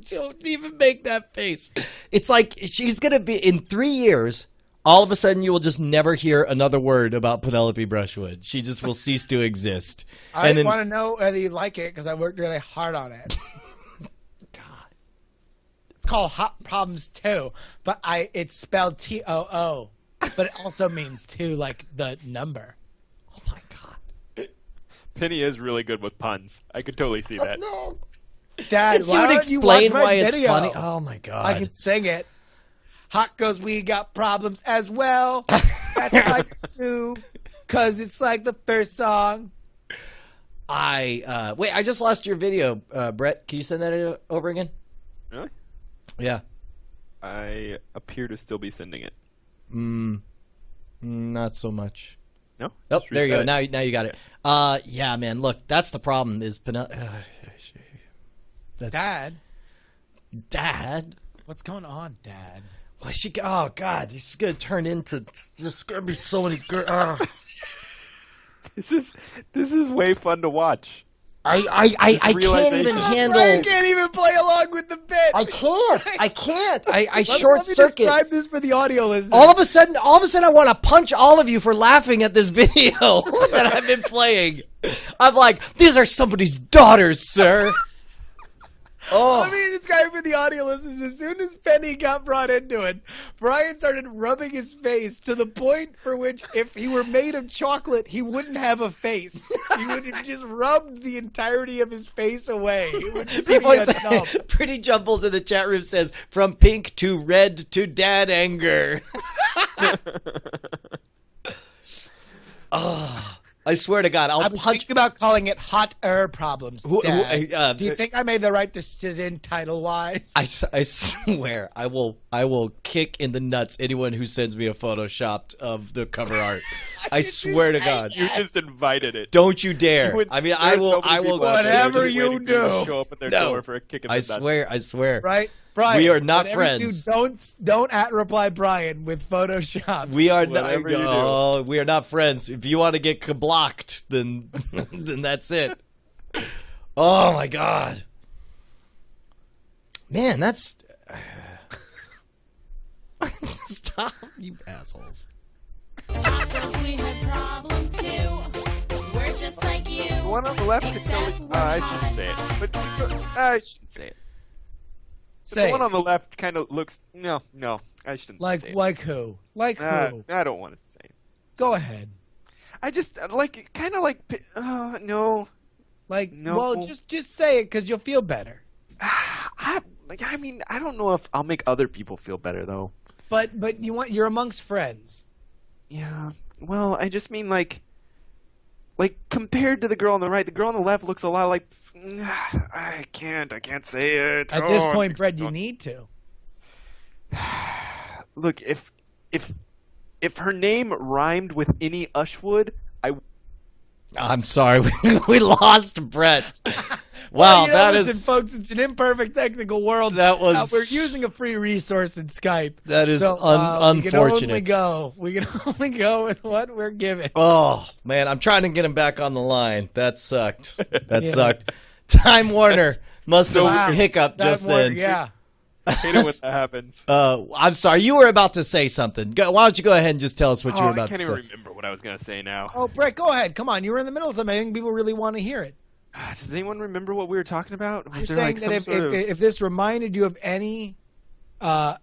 Don't even make that face. It's like she's gonna be in 3 years. All of a sudden, you will just never hear another word about Penelope Brushwood. She just will cease to exist. I And then, want to know whether you like it because I worked really hard on it. God, It's called Hot Problems 2, but it's spelled T-O-O, but it also means two, like the number. oh my God, Penny is really good with puns. I could totally see that. No. Dad, she why would don't you watch explain my why it's video? funny. Oh my God, I can sing it. Hot goes, we got problems as well. That's like two, because it's like the first song. wait. I just lost your video, Brett. Can you send that over again? Really? Yeah. I appear to still be sending it. Not so much. No? Oh, Just there you go. reset it. Now you got it. Yeah, man. Look, that's the problem. Is Dad? What's going on, Dad? Well, oh God, this is gonna turn into just gonna be so many girls. This is way fun to watch. I can't even handle. Brian can't even play along with the bit. I can't. I Let short me circuit. describe this for the audio listeners. All of a sudden, I want to punch all of you for laughing at this video that I've been playing. I'm like, these are somebody's daughters, sir. Oh. Let me describe for the audio listeners. As soon as Penny got brought into it, Brian started rubbing his face to the point for which if he were made of chocolate, he wouldn't have a face. He would have just rubbed the entirety of his face away. It would just be a numb. Pretty Jumbles in the chat room says, from pink to red to dad anger. Oh. I swear to God, I was thinking about calling it Hot Problems. Dad. Do you think I made the right decision title-wise? I swear, I will kick in the nuts anyone who sends me a photoshopped of the cover art. I swear to God. You just invited it. Don't you dare. I mean, I will. Whatever you do. Show up at their door for a kick in the nuts. I swear. Right? Brian, we are not whatever friends. You don't @reply Brian with Photoshop. We are Whatever you do. not. We are not friends. If you want to get blocked, then then that's it. Oh my God, man, that's stop, you assholes. We had problems too. We're just like you. The one on the left can totally. I shouldn't say it. But I shouldn't say it. Say the one on the left kind of looks. No, I shouldn't say it. Like who? Like who? I don't want to say it. Go ahead. I just like kind of like. No. Like no. Well, just say it because you'll feel better. I mean, I don't know if I'll make other people feel better though. But you're amongst friends. Yeah. Well, I just mean like compared to the girl on the right, the girl on the left looks a lot like. I can't say it. At this point, Brett, you need to. Look, if her name rhymed with any Ushwood, I'm sorry, we lost Brett. Wow, listen, folks, it's an imperfect technical world. That was. We're using a free resource in Skype. That is so, unfortunate. We can only go with what we're given. Oh man, I'm trying to get him back on the line. That sucked. Sucked. Time Warner must have hiccuped just then. Yeah. I hate it when that happens. I'm sorry. You were about to say something. Why don't you go ahead and just tell us what you were about to say? I can't even remember what I was going to say now. Oh, Brett, go ahead. Come on. You were in the middle of something. I think people really want to hear it. Does anyone remember what we were talking about? I'm saying that if this reminded you of any... I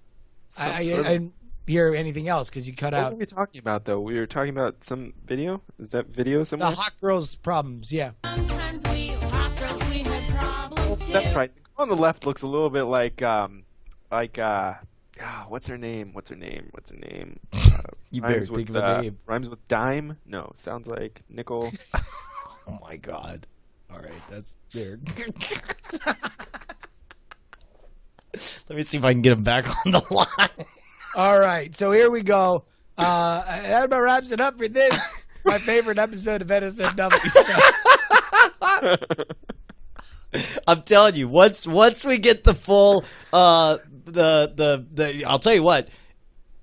didn't hear anything else because you cut out. What were we talking about, though? We were talking about some video? Is that video somewhere? The hot girls' problems, yeah. Sometimes we hot girls, we had problems too. That's right. The girl on the left looks a little bit like what's her name? You better think of a name. Rhymes with dime? No, sounds like nickel. Oh my God. All right, that's there. Let me see if I can get him back on the line. All right, so here we go. That about wraps it up for this, my favorite episode of NSFW show. I'm telling you, once we get the full I'll tell you what,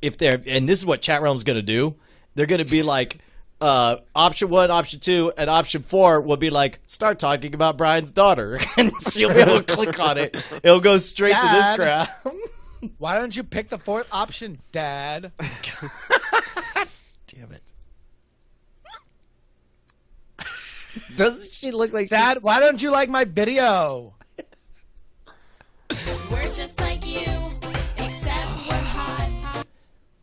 if they're, and this is what Chat Realm's gonna do, they're gonna be like, option 1, option 2, and option 4 will be like, start talking about Brian's daughter. And she'll be able to click on it. It'll go straight to this crowd. Why don't you pick the 4th option, Dad? Damn it. Doesn't she look like Dad, why don't you like my video? We're just like you, except we're hot.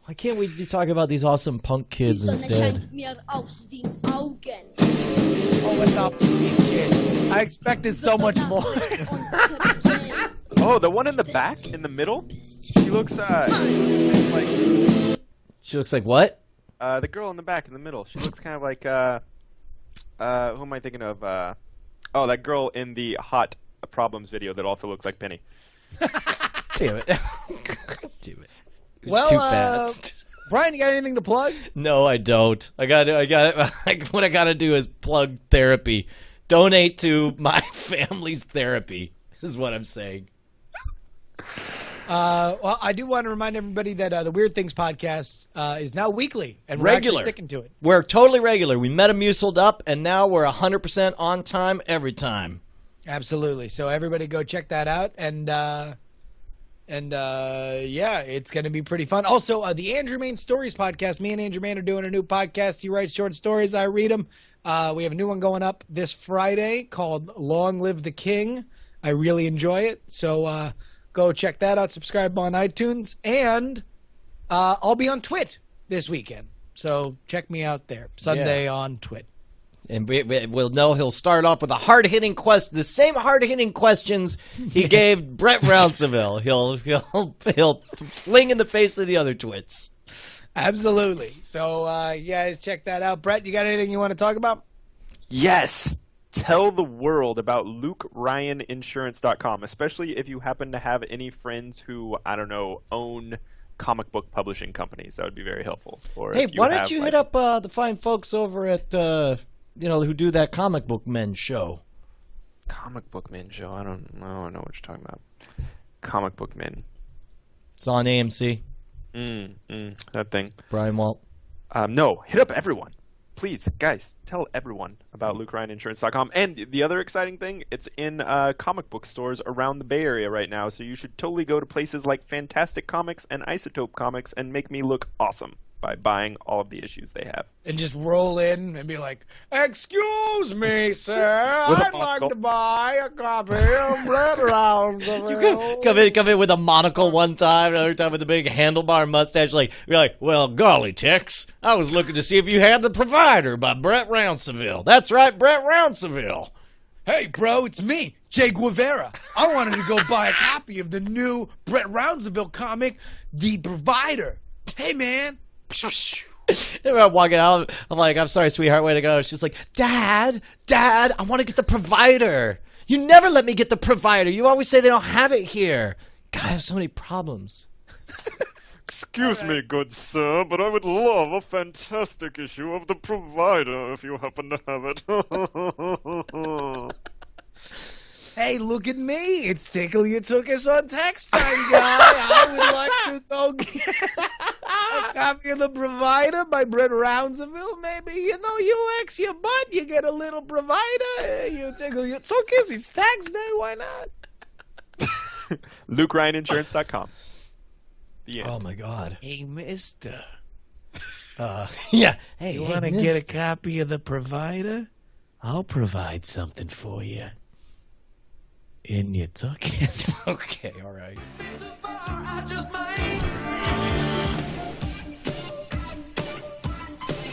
Why can't we be talking about these awesome punk kids instead? Oh, enough with these kids. I expected so much more. Oh, the one in the back, in the middle? She looks like... She looks like what? The girl in the back, in the middle. She looks kind of like, who am I thinking of? Oh, that girl in the Hot Problems video that also looks like Penny. Damn it. Damn it. It was Well, too fast. Brian, you got anything to plug? No, I don't. What I gotta do is plug therapy. Donate to my family's therapy, is what I'm saying. Well, I do want to remind everybody that the Weird Things podcast is now weekly, and we're Regular. actually sticking to it. We're totally regular. We Metamuciled up, and now we're 100% on time every time. Absolutely. So everybody go check that out, and yeah, it's going to be pretty fun. Also, the Andrew Main Stories podcast. Me and Andrew Main are doing a new podcast. He writes short stories. I read them. We have a new one going up this Friday called Long Live the King. I really enjoy it. So go check that out. Subscribe on iTunes. And I'll be on Twit this weekend. So check me out there. Sunday on Twit. And we'll know he'll start off with a hard-hitting question, the same hard-hitting questions he gave Brett Rounceville. He'll fling in the face of the other twits. Absolutely. So you guys check that out. Brett, you got anything you want to talk about? Yes. Tell the world about LukeRyanInsurance.com, especially if you happen to have any friends who, I don't know, own comic book publishing companies. That would be very helpful. Or Hey, why don't you hit up the fine folks over at, who do that Comic Book Men show? Comic Book Men show? I don't know what you're talking about. Comic Book Men. It's on AMC. That thing. Brian Walt. No, hit up everyone. Please, guys, tell everyone about LukeRyanInsurance.com. And the other exciting thing, it's in comic book stores around the Bay Area right now, so you should totally go to places like Fantastic Comics and Isotope Comics and make me look awesome by buying all of the issues they have. And just roll in and be like, "Excuse me, sir, I'd like to buy a copy of Blood Rounceville." You could come in with a monocle one time, another time with a big handlebar mustache. You're like, well, golly, Tex, I was looking to see if you had The Provider by Brett Rounceville. That's right, Brett Rounceville. Hey, bro, it's me, Jay Guevara. I wanted to go buy a copy of the new Brett Rounceville comic, The Provider. Hey, man. And I'm walking out. I'm like, I'm sorry, sweetheart, way to go. She's like, Dad, I want to get The Provider. You never let me get The Provider. You always say they don't have it here. God, I have so many problems. Excuse me, good sir, but I would love a fantastic issue of The Provider if you happen to have it. Hey, look at me. It's Tickle You Took Us on Text Time, guy. I would like to go get a copy of The Provider by Brett Rounceville. Maybe, you X your butt, you get a little Provider. You tickle your tuchus. It's tax day. Why not? LukeRyanInsurance.com. The end. Oh, my God. Hey, mister. Yeah. Hey, You want to get a copy of The Provider? I'll provide something for you. In your tuchus. Okay, all right.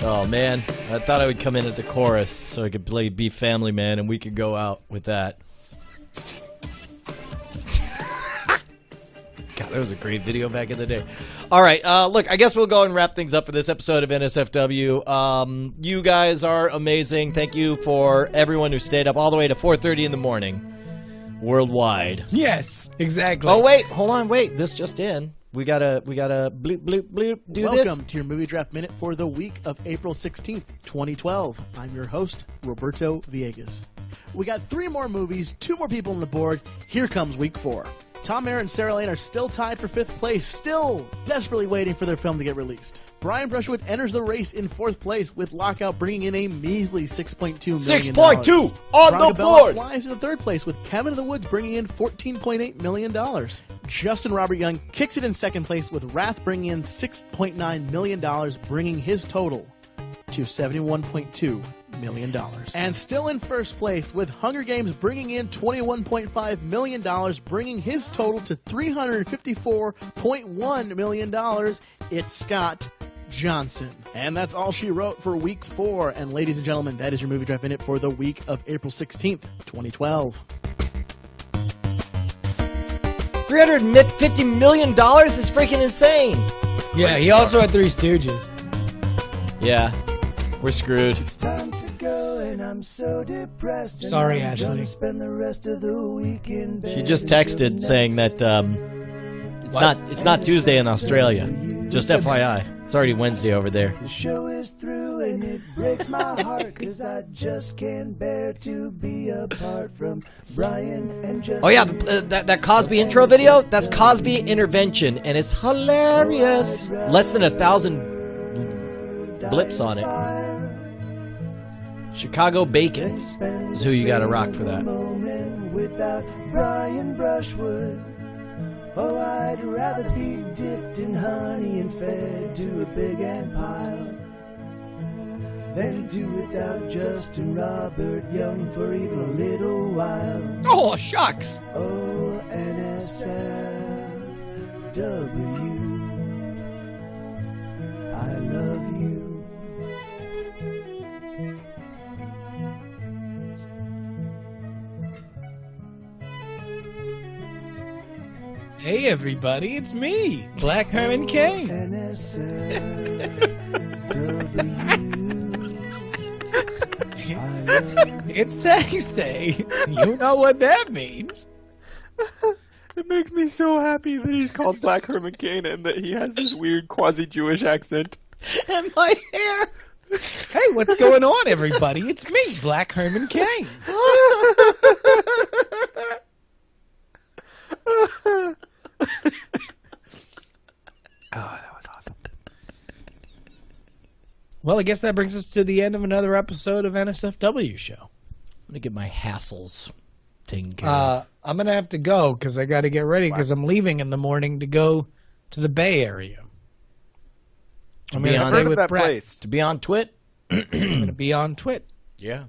Oh, man. I thought I would come in at the chorus so I could play Be Family Man and we could go out with that. God, that was a great video back in the day. All right, look, I guess we'll go and wrap things up for this episode of NSFW. You guys are amazing. Thank you for everyone who stayed up all the way to 4:30 in the morning. Worldwide. Yes, exactly. Oh, wait, hold on, wait. This just in. We gotta bloop, bloop, bloop, do this. Welcome to your Movie Draft Minute for the week of April 16th, 2012. I'm your host, Roberto Villegas. We got 3 more movies, 2 more people on the board. Here comes week 4. Tom Merritt and Sarah Lane are still tied for 5th place, still desperately waiting for their film to get released. Brian Brushwood enters the race in 4th place, with Lockout bringing in a measly $6.2 million. 6.2 on Veronica the Belmont board. flies into 3rd place, with Kevin of the Woods bringing in $14.8 million. Justin Robert Young kicks it in 2nd place, with Wrath bringing in $6.9 million, bringing his total to $71.2 million. And still in 1st place, with Hunger Games bringing in $21.5 million, bringing his total to $354.1 million, it's Scott Johnson. And that's all she wrote for week 4. And ladies and gentlemen, that is your Movie Drive Minute for the week of April 16th, 2012. $350 million is freaking insane. Yeah, he also had Three Stooges. Yeah, we're screwed. It's time to go and I'm so depressed. Sorry, and I'm Ashley. gonna spend the rest of the week in bed. She just texted saying that it's not Tuesday in Australia. Just FYI. It's already Wednesday over there. The show is through and it breaks my heart, cause I just can't bear to be apart from Brian and Justin. Oh yeah, that Cosby intro video, that's Cosby Intervention, and it's hilarious. Less than 1,000 blips on it. Chicago Bacon is who you gotta rock for that. Without Brian Brushwood. Oh, I'd rather be dipped in honey and fed to a big ant pile than do without Justin Robert Young for even a little while. Oh, shucks. Oh, NSFW, I love you. Hey, everybody, it's me, Black Herman Kane. It's tax day. You know what that means. It makes me so happy that he's called Black Herman Kane and that he has this weird quasi-Jewish accent. And my hair. Hey, what's going on, everybody? It's me, Black Herman Kane. Oh, that was awesome. Well, I guess that brings us to the end of another episode of NSFW Show. I'm gonna get my hassles taken care of. I'm going to have to go because I got to get ready because I'm leaving in the morning to go to the Bay Area. I'm going to stay with Brett. To be on Twit? I'm going to be on Twit. Yeah.